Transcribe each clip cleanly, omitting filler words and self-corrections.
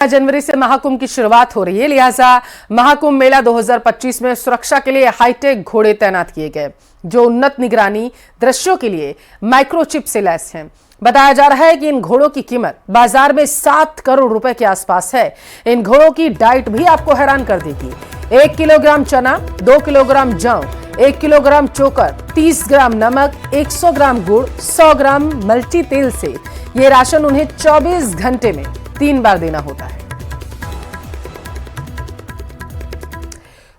जनवरी से महाकुंभ की शुरुआत हो रही है, लिहाजा महाकुंभ मेला 2025 में सुरक्षा के लिए हाईटेक घोड़े तैनात किए गए, जो उन्नत निगरानी दृश्यों के लिए माइक्रोचिप से लैस हैं। बताया जा रहा है कि इन घोड़ों की कीमत बाजार में 7 करोड़ रुपए के आसपास है। इन घोड़ों की डाइट भी आपको हैरान कर देगी। 1 किलोग्राम चना, 2 किलोग्राम जौ, 1 किलोग्राम चोकर, 30 ग्राम नमक, 100 ग्राम गुड़, 100 ग्राम मल्टी तेल से ये राशन उन्हें 24 घंटे में 3 बार देना होता है।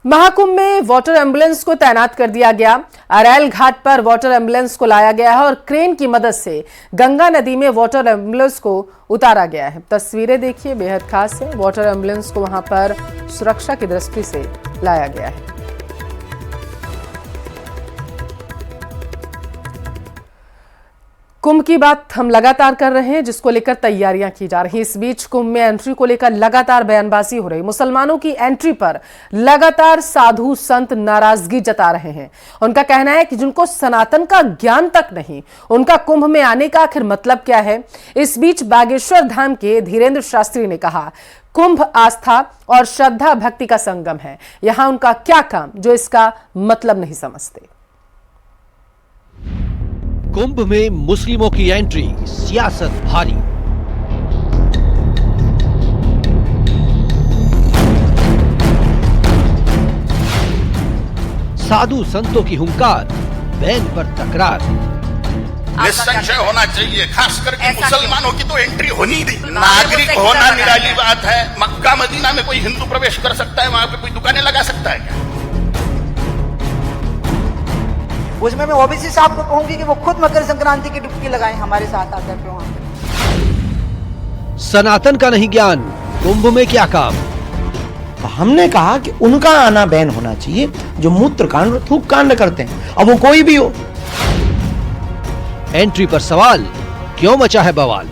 महाकुंभ में वाटर एम्बुलेंस को तैनात कर दिया गया। अरैल घाट पर वाटर एम्बुलेंस को लाया गया है और क्रेन की मदद से गंगा नदी में वाटर एम्बुलेंस को उतारा गया है। तस्वीरें देखिए, बेहद खास है। वाटर एम्बुलेंस को वहां पर सुरक्षा की दृष्टि से लाया गया है। कुंभ की बात हम लगातार कर रहे हैं, जिसको लेकर तैयारियां की जा रही हैं। इस बीच कुंभ में एंट्री को लेकर लगातार बयानबाजी हो रही। मुसलमानों की एंट्री पर लगातार साधु संत नाराजगी जता रहे हैं। उनका कहना है कि जिनको सनातन का ज्ञान तक नहीं, उनका कुंभ में आने का आखिर मतलब क्या है। इस बीच बागेश्वर धाम के धीरेन्द्र शास्त्री ने कहा, कुंभ आस्था और श्रद्धा भक्ति का संगम है। यहां उनका क्या काम जो इसका मतलब नहीं समझते। कुंभ में मुस्लिमों की एंट्री, सियासत भारी। साधु संतों की हुंकार, बैन पर तकरार। निसंशय होना चाहिए, खास करके मुसलमानों की तो एंट्री होनी नहीं। नागरिक होना निराली बात है। मक्का मदीना में कोई हिंदू प्रवेश कर सकता है, वहां पे कोई दुकानें लगा सकता है क्या? उसमें मैं ओबीसी साहब को कहूंगी कि वो खुद मकर संक्रांति की डुबकी लगाएं हमारे साथ आकर के वहां पे। सनातन का नहीं ज्ञान, कुंभ में क्या काम। हमने कहा कि उनका आना बैन होना चाहिए जो मूत्र कांड और थूक कांड करते हैं, अब वो कोई भी हो। एंट्री पर सवाल, क्यों मचा है बवाल।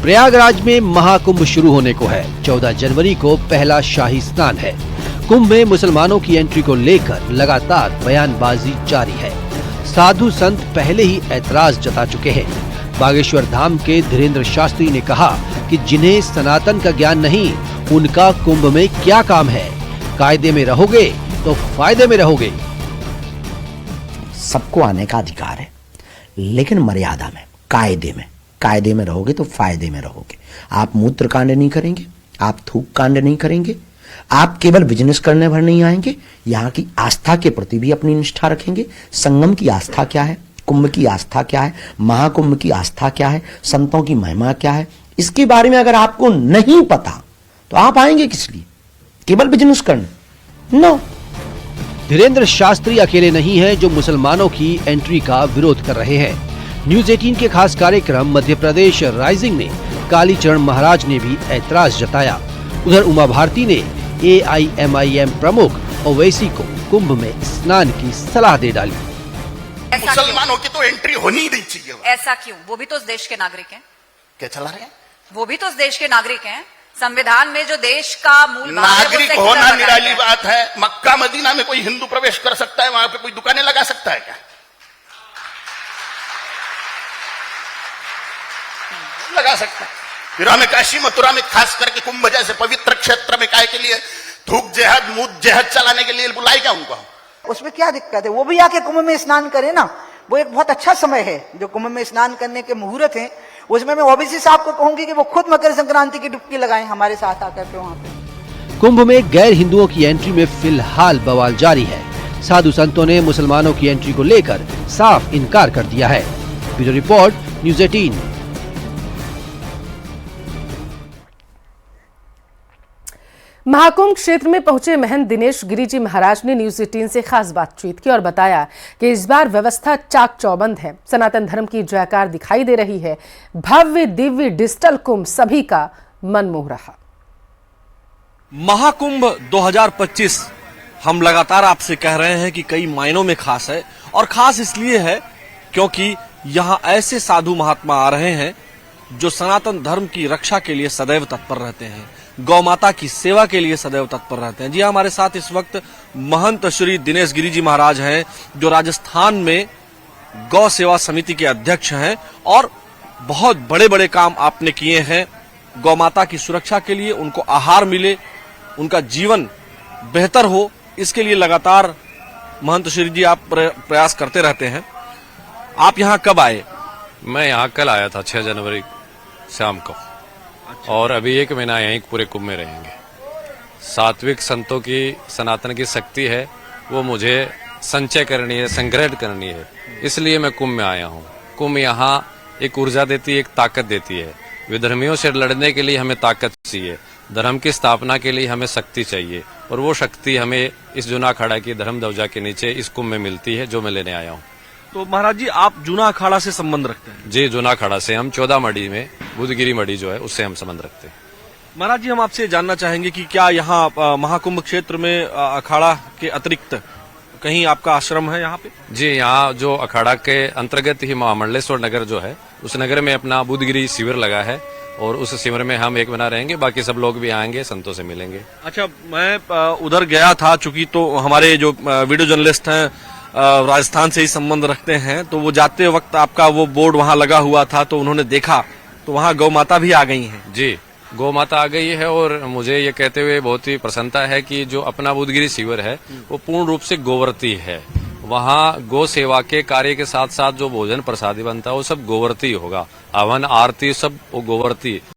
प्रयागराज में महाकुंभ शुरू होने को है। 14 जनवरी को पहला शाही स्नान है। कुंभ में मुसलमानों की एंट्री को लेकर लगातार बयानबाजी जारी है। साधु संत पहले ही ऐतराज जता चुके हैं। बागेश्वर धाम के धीरेन्द्र शास्त्री ने कहा कि जिन्हें सनातन का ज्ञान नहीं, उनका कुंभ में क्या काम है। कायदे में रहोगे तो फायदे में रहोगे। सबको आने का अधिकार है, लेकिन मर्यादा में, कायदे में रहोगे तो फायदे में रहोगे। आप मूत्र कांड नहीं करेंगे, आप थूक कांड नहीं करेंगे, आप केवल बिजनेस करने भर नहीं आएंगे, यहाँ की आस्था के प्रति भी अपनी निष्ठा रखेंगे। संगम की आस्था क्या है, कुंभ की आस्था क्या है, महाकुंभ की आस्था क्या है, संतों की महिमा क्या है, इसके बारे में अगर आपको नहीं पता तो आप आएंगे किस लिए, केवल बिजनेस करने? नो। धीरेन्द्र शास्त्री अकेले नहीं है जो मुसलमानों की एंट्री का विरोध कर रहे हैं। न्यूज 18 के खास कार्यक्रम मध्य प्रदेश राइजिंग में कालीचरण महाराज ने भी ऐतराज जताया। उधर उमा भारती ने AIMIM प्रमुख ओवैसी को कुंभ में स्नान की सलाह दे डाली। मुसलमानों की तो एंट्री होनी नहीं चाहिए। ऐसा क्यों? वो भी तो उस देश के नागरिक हैं। क्या चला रहे हैं? वो भी तो उस देश के नागरिक हैं। संविधान में जो देश का मूल नागरिक होना निराली बात है। मक्का मदीना में कोई हिंदू प्रवेश कर सकता है, वहां पे कोई दुकानें लगा सकता है क्या? लगा सकता है। फिर हमें काशी मथुरा में, खास करके कुंभ जैसे पवित्र क्षेत्र में काय के लिए थूक जेहद, मूत जेहद चलाने के लिए बुलाई क्या उनको? उसमें क्या दिक्कत है? वो भी आके कुंभ में स्नान करे ना। वो एक बहुत अच्छा समय है जो कुंभ में स्नान करने के मुहूर्त हैं। उसमें मैं ओबीसी साहब को कहूंगी कि वो खुद मकर संक्रांति की डुबकी लगाएं हमारे साथ आकर के वहां पे। कुंभ में गैर हिंदुओं की एंट्री में फिलहाल बवाल जारी है। साधु संतों ने मुसलमानों की एंट्री को लेकर साफ इनकार कर दिया है। Bureau report, news 18। महाकुंभ क्षेत्र में पहुंचे महंत दिनेश गिरी जी महाराज ने न्यूज 18 से खास बातचीत की और बताया कि इस बार व्यवस्था चाक चौबंद है। सनातन धर्म की जयकार दिखाई दे रही है। भव्य दिव्य डिजिटल कुंभ सभी का मन मोह रहा। महाकुंभ 2025 हम लगातार आपसे कह रहे हैं कि कई मायनों में खास है, और खास इसलिए है क्योंकि यहाँ ऐसे साधु महात्मा आ रहे हैं जो सनातन धर्म की रक्षा के लिए सदैव तत्पर रहते हैं, गौ माता की सेवा के लिए सदैव तत्पर रहते हैं। जी हाँ, हमारे साथ इस वक्त महंत श्री दिनेश गिरी जी महाराज हैं, जो राजस्थान में गौ सेवा समिति के अध्यक्ष हैं और बहुत बड़े बड़े काम आपने किए हैं गौ माता की सुरक्षा के लिए, उनको आहार मिले, उनका जीवन बेहतर हो, इसके लिए लगातार महंत श्री जी आप प्रयास करते रहते हैं। आप यहाँ कब आए? मैं यहाँ कल आया था 6 जनवरी शाम को। और अभी 1 महीना यहीं पूरे कुंभ में रहेंगे। सात्विक संतों की सनातन की शक्ति है, वो मुझे संचय करनी है, संग्रह करनी है, इसलिए मैं कुंभ में आया हूँ। कुंभ यहाँ एक ऊर्जा देती है, एक ताकत देती है। विधर्मियों से लड़ने के लिए हमें ताकत चाहिए, धर्म की स्थापना के लिए हमें शक्ति चाहिए, और वो शक्ति हमें इस जूना अखाड़ा की धर्म ध्वजा के नीचे इस कुंभ में मिलती है, जो मैं लेने आया हूँ। तो महाराज जी आप जूना अखाड़ा से संबंध रखते हैं? जी, जूना अखाड़ा से हम 14 मढ़ी में बुधगिरी मढ़ी जो है उससे हम संबंध रखते हैं। महाराज जी हम आपसे जानना चाहेंगे कि क्या यहाँ महाकुंभ क्षेत्र में अखाड़ा के अतिरिक्त कहीं आपका आश्रम है यहाँ पे? जी, यहाँ जो अखाड़ा के अंतर्गत ही महामंडलेश्वर नगर जो है, उस नगर में अपना बुधगिरी शिविर लगा है, और उस शिविर में हम 1 महीना रहेंगे। बाकी सब लोग भी आएंगे, संतों से मिलेंगे। अच्छा, मैं उधर गया था, चूंकि तो हमारे जो वीडियो जर्नलिस्ट हैं राजस्थान से ही संबंध रखते हैं, तो वो जाते वक्त आपका वो बोर्ड वहाँ लगा हुआ था, तो उन्होंने देखा तो वहाँ गौ माता भी आ गई हैं। जी, गौ माता आ गई है, और मुझे ये कहते हुए बहुत ही प्रसन्नता है कि जो अपना बुधगिरी शिविर है वो पूर्ण रूप से गोवर्ती है। वहाँ गौ सेवा के कार्य के साथ साथ जो भोजन प्रसादी बनता है वो सब गोवर्ती होगा, हवन आरती सब वो गोवर्ती।